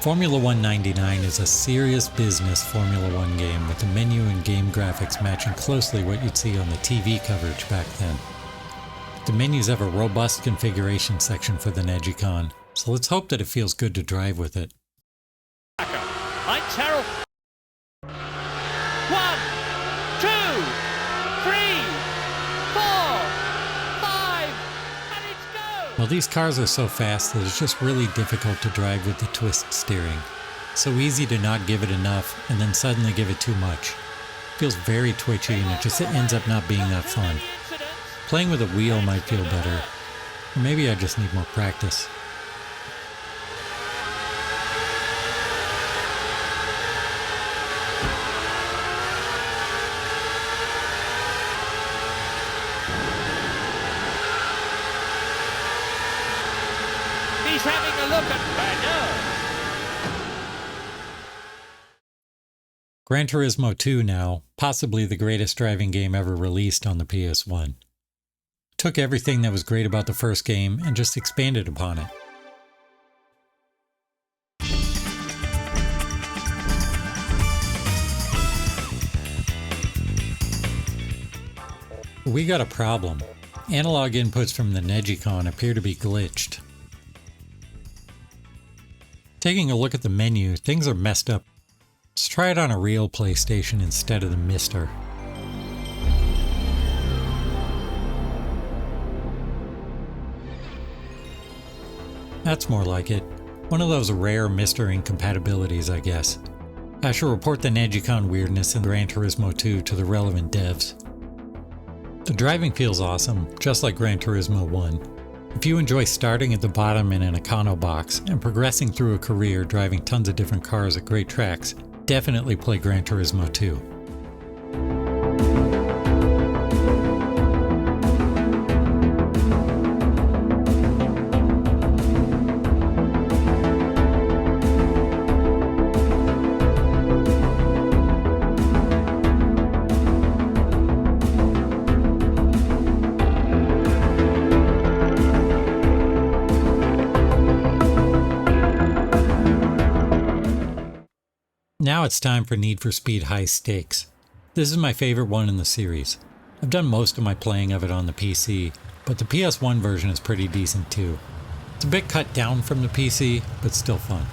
Formula 199 is a serious business Formula 1 game with the menu and game graphics matching closely what you'd see on the TV coverage back then. The menus have a robust configuration section for the NeGcon, so let's hope that it feels good to drive with it. I'm Terrell. 1, 2, 3, 4, 5, and it's go! Well, these cars are so fast that it's just really difficult to drive with the twist steering. So easy to not give it enough and then suddenly give it too much. It feels very twitchy and it just ends up not being that fun. Playing with a wheel might feel better. Or maybe I just need more practice. He's having a look at Banner. Gran Turismo 2 now, possibly the greatest driving game ever released on the PS1. Took everything that was great about the first game and just expanded upon it. We got a problem. Analog inputs from the NeGcon appear to be glitched. Taking a look at the menu, things are messed up. Let's try it on a real PlayStation instead of the MiSTer. That's more like it. One of those rare MiSTer incompatibilities, I guess. I should report the NeGcon weirdness in Gran Turismo 2 to the relevant devs. The driving feels awesome, just like Gran Turismo 1. If you enjoy starting at the bottom in an Econo box and progressing through a career driving tons of different cars at great tracks, definitely play Gran Turismo 2. Now it's time for Need for Speed High Stakes. This is my favorite one in the series. I've done most of my playing of it on the PC, but the PS1 version is pretty decent too. It's a bit cut down from the PC, but still fun.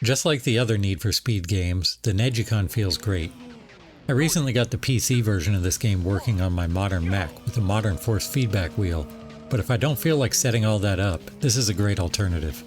Just like the other Need for Speed games, the NeGcon feels great. I recently got the PC version of this game working on my modern Mac with a modern force feedback wheel, but if I don't feel like setting all that up, this is a great alternative.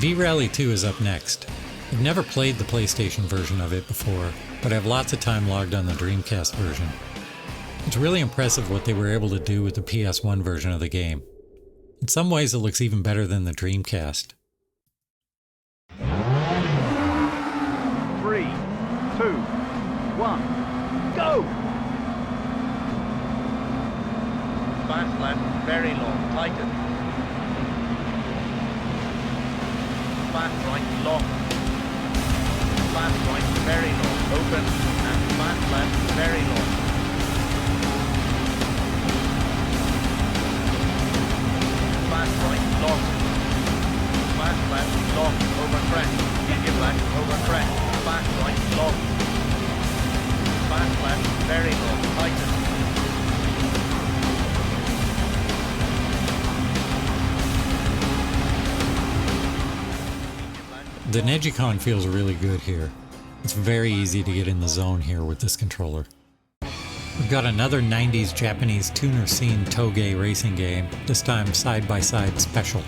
V-Rally 2 is up next. I've never played the PlayStation version of it before, but I have lots of time logged on the Dreamcast version. It's really impressive what they were able to do with the PS1 version of the game. In some ways it looks even better than the Dreamcast. 3, 2, 1, go! Fast left, very long, tighten. Fast right, long. Fast right, very long, open. And fast left, very long. Fast right, long. Fast left, long, over crest. Medium left, over crest. Fast right, long. Fast left, very long, tighten. The NeGcon feels really good here. It's very easy to get in the zone here with this controller. We've got another 90s Japanese tuner scene toge racing game, this time side-by-side special.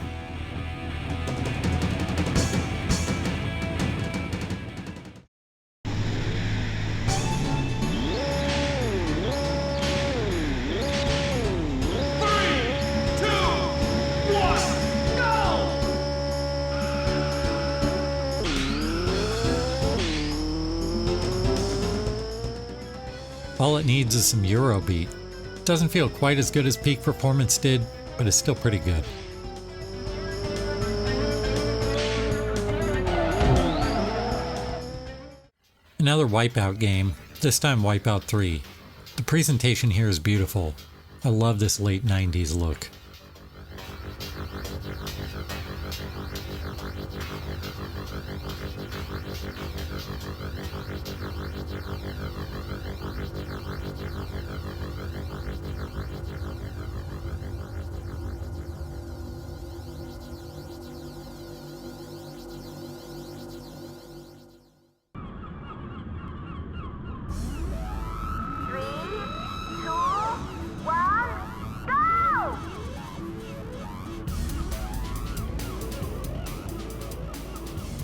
All it needs is some Eurobeat. It doesn't feel quite as good as Peak Performance did, but it's still pretty good. Another Wipeout game, this time Wipeout 3. The presentation here is beautiful. I love this late 90s look.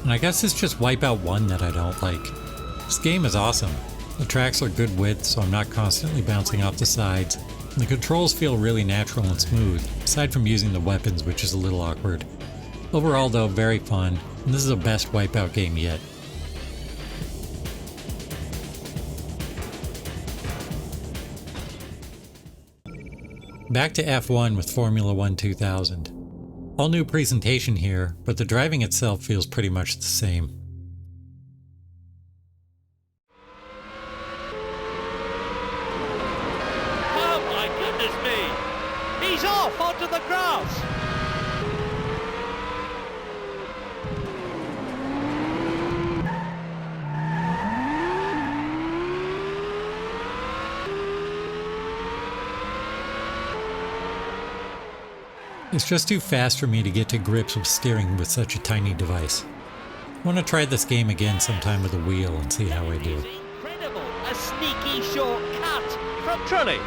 And I guess it's just Wipeout 1 that I don't like. This game is awesome. The tracks are good width, so I'm not constantly bouncing off the sides, and the controls feel really natural and smooth, aside from using the weapons, which is a little awkward. Overall though, very fun, and this is the best Wipeout game yet. Back to F1 with Formula 1 2000. All new presentation here, but the driving itself feels pretty much the same. Oh my goodness me! He's off onto the grass! It's just too fast for me to get to grips with steering with such a tiny device. I want to try this game again sometime with a wheel and see how I do. Incredible! A sneaky short cut from Trulli.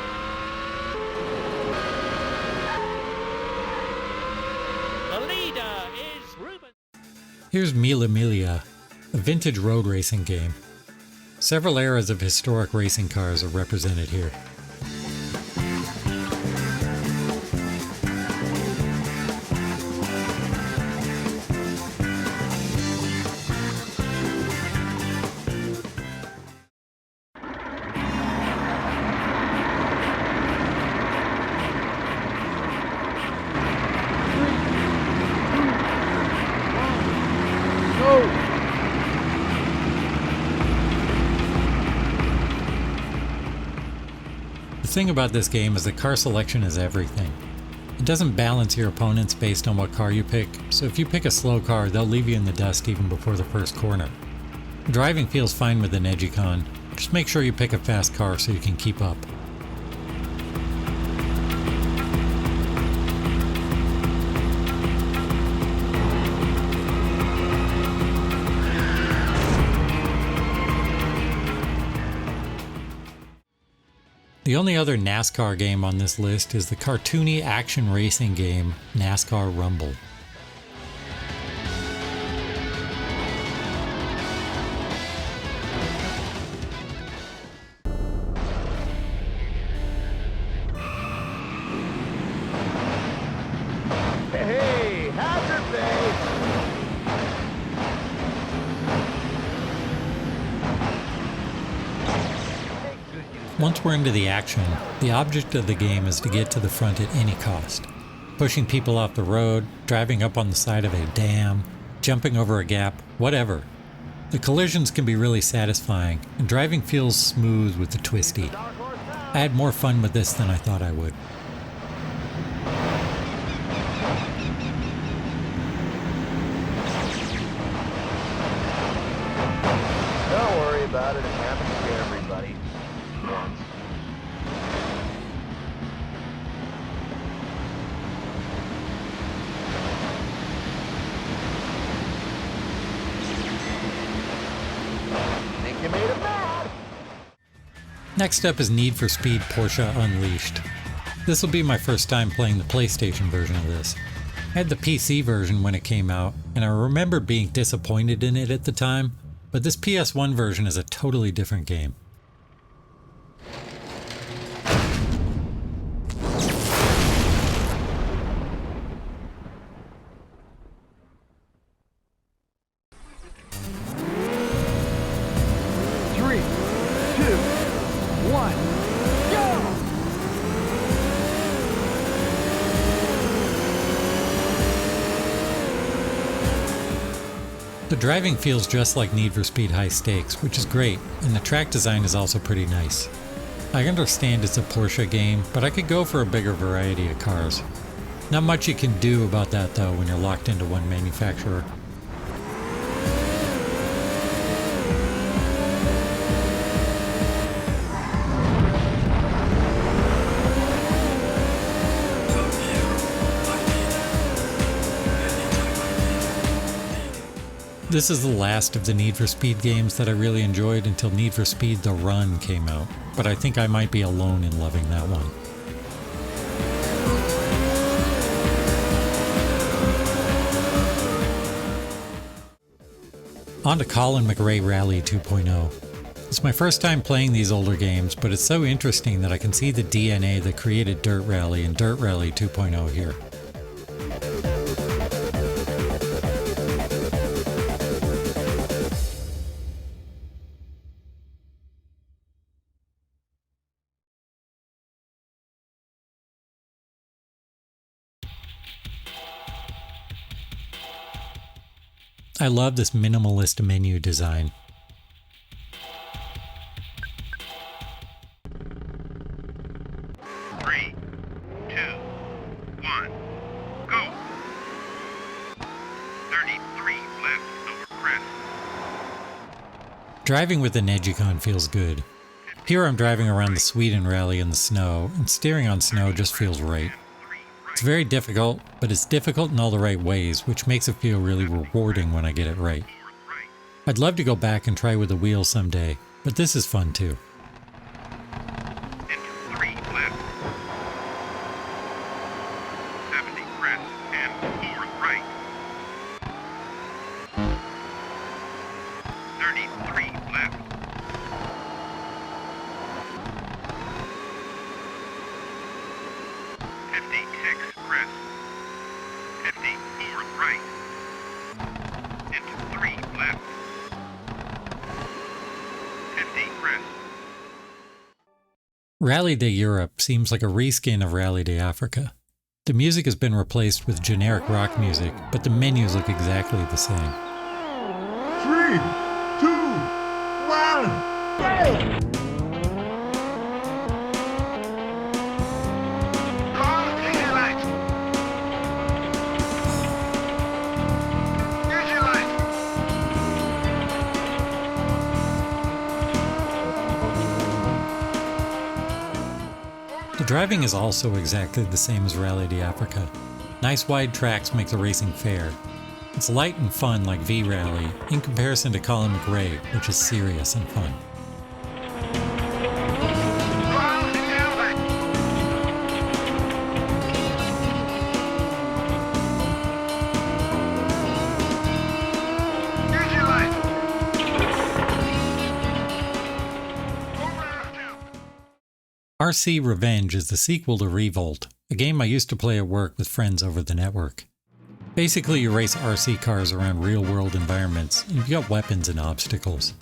The leader is Ruben. Here's Mille Miglia, a vintage road racing game. Several eras of historic racing cars are represented here. The thing about this game is that car selection is everything. It doesn't balance your opponents based on what car you pick, so if you pick a slow car, they'll leave you in the dust even before the first corner. Driving feels fine with the NeGcon, just make sure you pick a fast car so you can keep up. The only other NASCAR game on this list is the cartoony action racing game NASCAR Rumble. Hey, hazard bay! Once we're into the action, the object of the game is to get to the front at any cost. Pushing people off the road, driving up on the side of a dam, jumping over a gap, whatever. The collisions can be really satisfying, and driving feels smooth with the twisty. I had more fun with this than I thought I would. Don't worry about it, it happens to everybody. Once. Think you made him mad? Next up is Need for Speed Porsche Unleashed. This will be my first time playing the PlayStation version of this. I had the PC version when it came out, and I remember being disappointed in it at the time, but this PS1 version is a totally different game. The driving feels just like Need for Speed High Stakes, which is great, and the track design is also pretty nice. I understand it's a Porsche game, but I could go for a bigger variety of cars. Not much you can do about that though when you're locked into one manufacturer. This is the last of the Need for Speed games that I really enjoyed until Need for Speed The Run came out, but I think I might be alone in loving that one. On to Colin McRae Rally 2.0. It's my first time playing these older games, but it's so interesting that I can see the DNA that created Dirt Rally and Dirt Rally 2.0 here. I love this minimalist menu design. Three, two, one, go. 33 left over crest. Driving with the NeGcon feels good. Here I'm driving around the Sweden rally in the snow, and steering on snow just feels right. It's very difficult, but it's difficult in all the right ways, which makes it feel really rewarding when I get it right. I'd love to go back and try with the wheel someday, but this is fun too. Into 3 left. 70 crest and 4 right. 33 left. 56 crest. 54 right. Into 3 left. 50 crest. Rally Day Europe seems like a reskin of Rally Day Africa. The music has been replaced with generic rock music, but the menus look exactly the same. 3, 2, 1, go! The driving is also exactly the same as Rally Day Africa. Nice wide tracks make the racing fair. It's light and fun like V-Rally, in comparison to Colin McRae, which is serious and fun. RC Revenge is the sequel to Revolt, a game I used to play at work with friends over the network. Basically, you race RC cars around real-world environments, and you've got weapons and obstacles.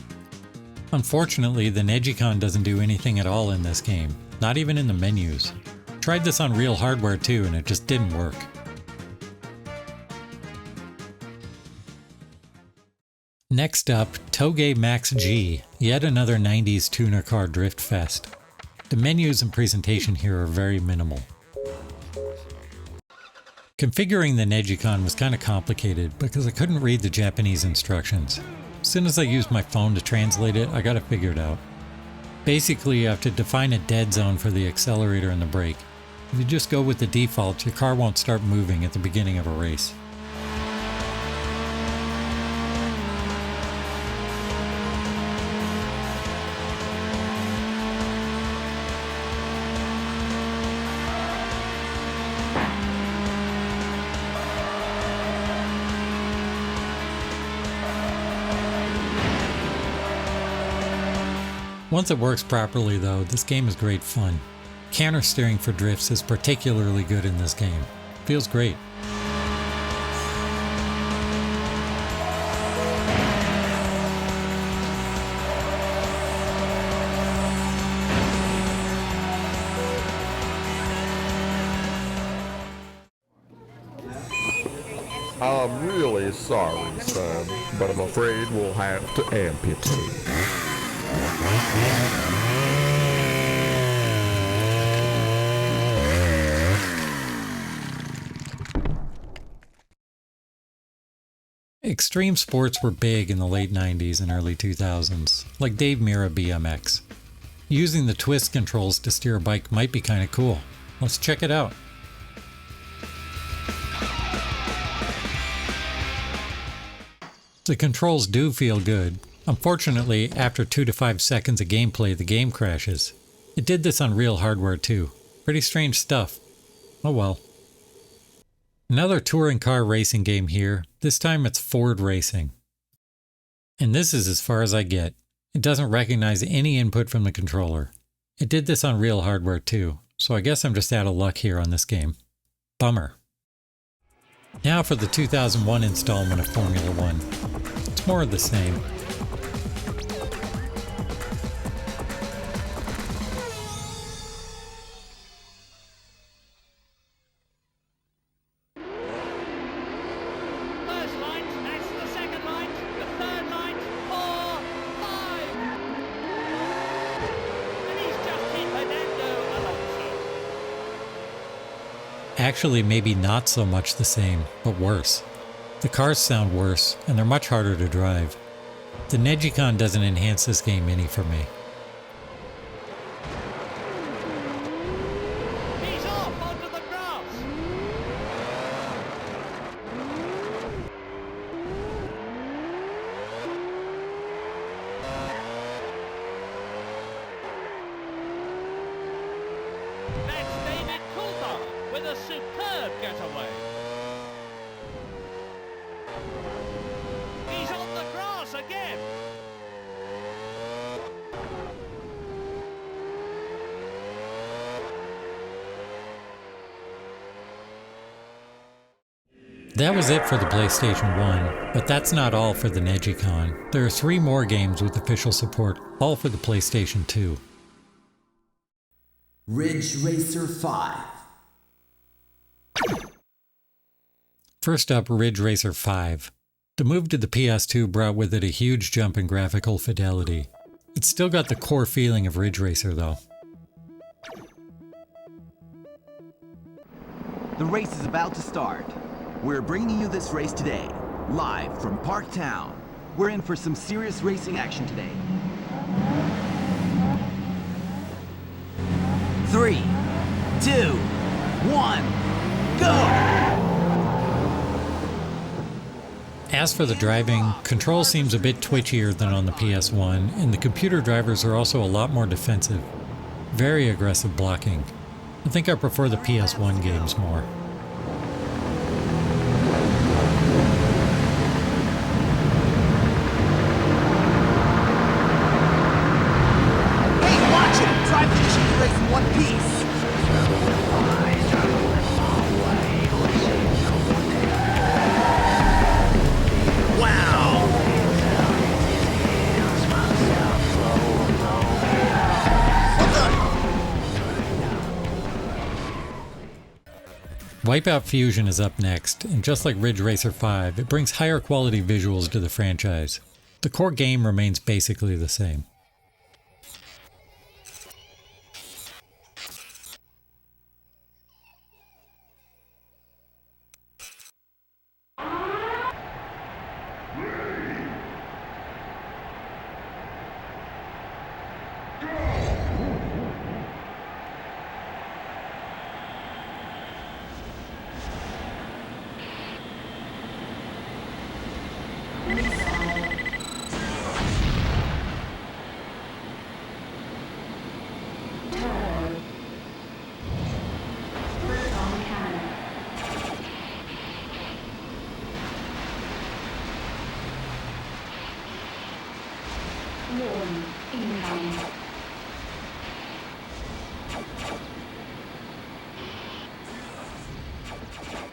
Unfortunately, the NeGcon doesn't do anything at all in this game, not even in the menus. Tried this on real hardware too, and it just didn't work. Next up, Toge Max G, yet another 90s tuner car drift fest. The menus and presentation here are very minimal. Configuring the NeGcon was kind of complicated because I couldn't read the Japanese instructions. As soon as I used my phone to translate it, I got it figured out. Basically, you have to define a dead zone for the accelerator and the brake. If you just go with the default, your car won't start moving at the beginning of a race. Once it works properly though, this game is great fun. Counter steering for drifts is particularly good in this game. Feels great. I'm really sorry, son, but I'm afraid we'll have to amputate. Extreme sports were big in the late 90s and early 2000s, like Dave Mirra BMX. Using the twist controls to steer a bike might be kind of cool. Let's check it out. The controls do feel good. Unfortunately, after 2 to 5 seconds of gameplay, the game crashes. It did this on real hardware too. Pretty strange stuff. Oh well. Another touring car racing game here. This time it's Ford Racing. And this is as far as I get. It doesn't recognize any input from the controller. It did this on real hardware too, so I guess I'm just out of luck here on this game. Bummer. Now for the 2001 installment of Formula One. It's more of the same. First line, that's the second actually maybe not so much the same, but worse. The cars sound worse, and they're much harder to drive. The NeGcon doesn't enhance this game any for me. He's off onto the grass. That's David Coulthard with a superb getaway. He's on the grass again. That was it for the PlayStation 1, but that's not all for the NeGcon. There are 3 more games with official support, all for the PlayStation 2. Ridge Racer 5. First up, Ridge Racer 5. The move to the PS2 brought with it a huge jump in graphical fidelity. It's still got the core feeling of Ridge Racer though. The race is about to start. We're bringing you this race today, live from Parktown. We're in for some serious racing action today. 3, 2, 1, go! As for the driving, control seems a bit twitchier than on the PS1, and the computer drivers are also a lot more defensive. Very aggressive blocking. I think I prefer the PS1 games more. Hey, watch it! Try finishing the race in one piece! Wow! Wipeout Fusion is up next, and just like Ridge Racer 5, it brings higher quality visuals to the franchise. The core game remains basically the same.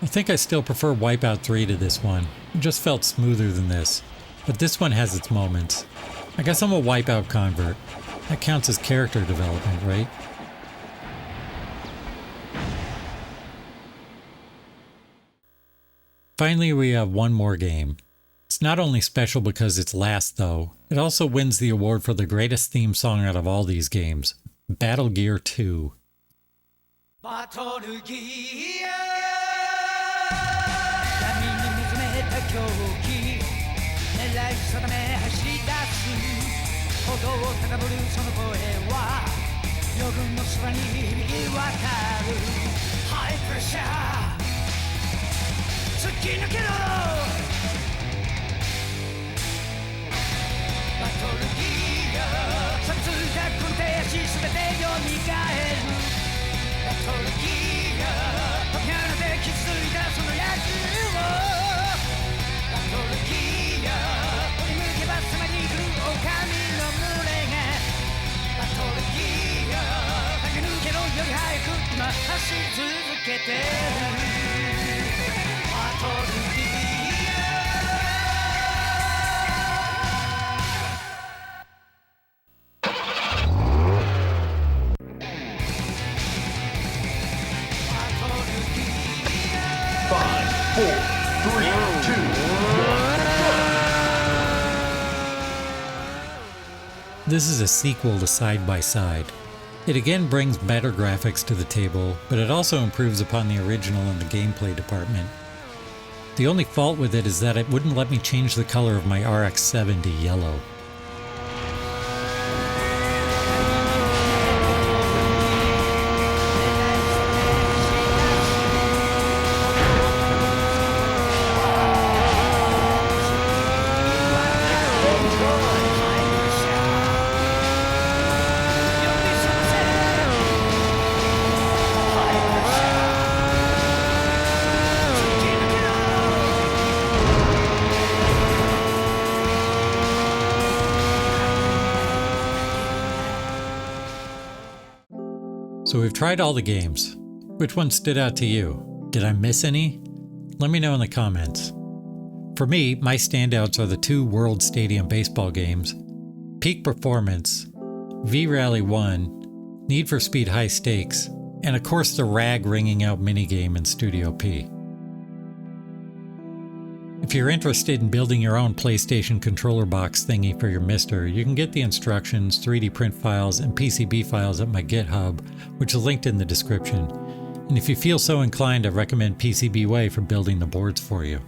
I think I still prefer Wipeout 3 to this one. It just felt smoother than this. But this one has its moments. I guess I'm a Wipeout convert. That counts as character development, right? Finally, we have one more game. It's not only special because it's last though, it also wins the award for the greatest theme song out of all these games. Battle Gear 2. Battle Gear 闇に見つめた狂気狙い定め走り出す歩道を高ぶるその声は夜軍の空に響き渡るハイプレッシャー突き抜けろバトルギア殺戮君手足全てよみがえるバトルギア解き放て気づいたその野球をバトルギア振り向けば迫り来る狼の群れがバトルギア駆け抜けろより早く今走り続けてるバトルギアThis is a sequel to Side by Side. It again brings better graphics to the table, but it also improves upon the original in the gameplay department. The only fault with it is that it wouldn't let me change the color of my RX-7 to yellow. So we've tried all the games. Which one stood out to you? Did I miss any? Let me know in the comments. For me, my standouts are the 2 World Stadium baseball games, Peak Performance, V-Rally 1, Need for Speed High Stakes, and of course the rag ringing out minigame in Studio P. If you're interested in building your own PlayStation controller box thingy for your MiSTer, you can get the instructions, 3D print files, and PCB files at my GitHub, which is linked in the description. And if you feel so inclined, I recommend PCBWay for building the boards for you.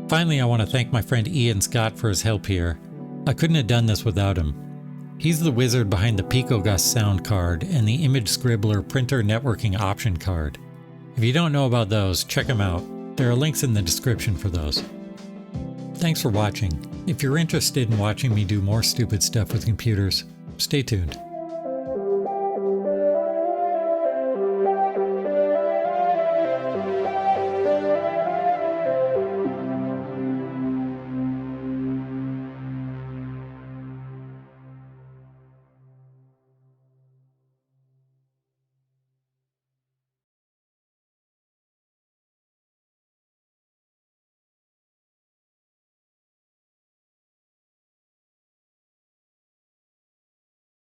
Finally, I want to thank my friend Ian Scott for his help here. I couldn't have done this without him. He's the wizard behind the PicoGust sound card and the Image Scribbler printer networking option card. If you don't know about those, check them out. There are links in the description for those. Thanks for watching. If you're interested in watching me do more stupid stuff with computers, stay tuned.